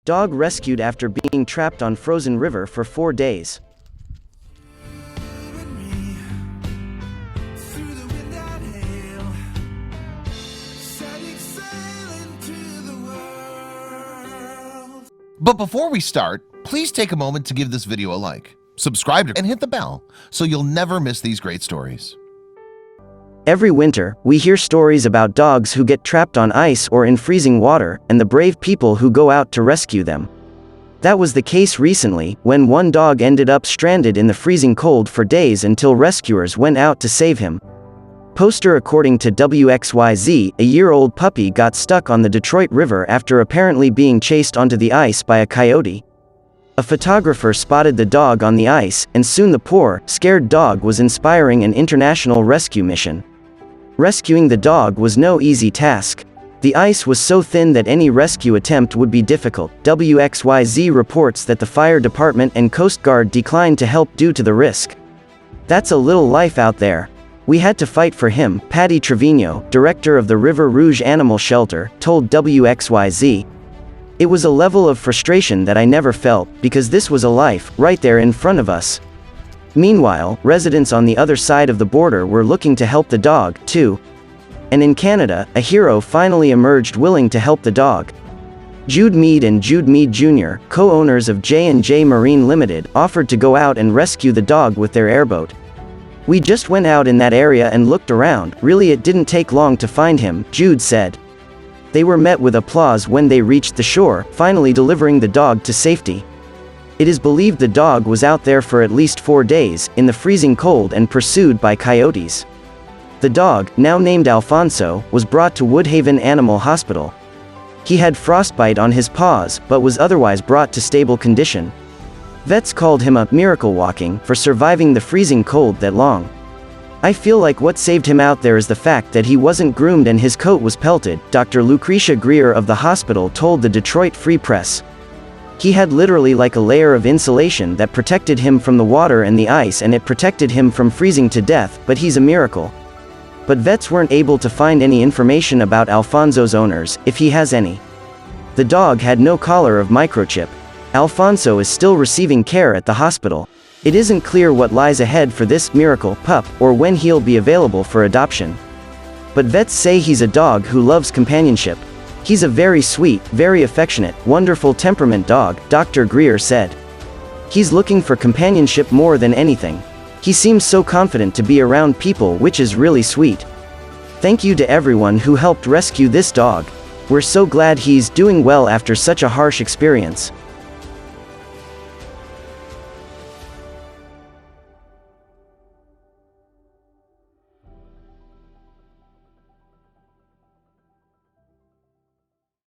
Dog rescued after being trapped on frozen river for 4 days. But before we start, please take a moment to give this video a like, subscribe, and hit the bell so you'll never miss these great stories. Every winter, we hear stories about dogs who get trapped on ice or in freezing water, and the brave people who go out to rescue them. That was the case recently, when one dog ended up stranded in the freezing cold for days until rescuers went out to save him. According to WXYZ, a year-old puppy got stuck on the Detroit River after apparently being chased onto the ice by a coyote. A photographer spotted the dog on the ice, and soon the poor, scared dog was inspiring an international rescue mission. Rescuing the dog was no easy task. The ice was so thin that any rescue attempt would be difficult. WXYZ reports that the fire department and Coast Guard declined to help due to the risk. "That's a little life out there. We had to fight for him," Patty Trevino, director of the River Rouge Animal Shelter, told WXYZ. "It was a level of frustration that I never felt, because this was a life, right there in front of us." Meanwhile, residents on the other side of the border were looking to help the dog, too. And in Canada, a hero finally emerged willing to help the dog. Jude Mead and Jude Mead Jr., co-owners of J&J Marine Limited, offered to go out and rescue the dog with their airboat. "We just went out in that area and looked around, really it didn't take long to find him," Jude said. They were met with applause when they reached the shore, finally delivering the dog to safety. It is believed the dog was out there for at least 4 days, in the freezing cold and pursued by coyotes. The dog, now named Alfonso, was brought to Woodhaven Animal Hospital. He had frostbite on his paws, but was otherwise brought to stable condition. Vets called him a miracle walking for surviving the freezing cold that long. "I feel like what saved him out there is the fact that he wasn't groomed and his coat was pelted," Dr. Lucretia Greer of the hospital told the Detroit Free Press. "He had literally like a layer of insulation that protected him from the water and the ice, and it protected him from freezing to death, but he's a miracle." But vets weren't able to find any information about Alfonso's owners, if he has any. The dog had no collar of microchip. Alfonso is still receiving care at the hospital. It isn't clear what lies ahead for this miracle pup, or when he'll be available for adoption. But vets say he's a dog who loves companionship. "He's a very sweet, very affectionate, wonderful temperament dog," Dr. Greer said. "He's looking for companionship more than anything. He seems so confident to be around people, which is really sweet. Thank you to everyone who helped rescue this dog. We're so glad he's doing well after such a harsh experience."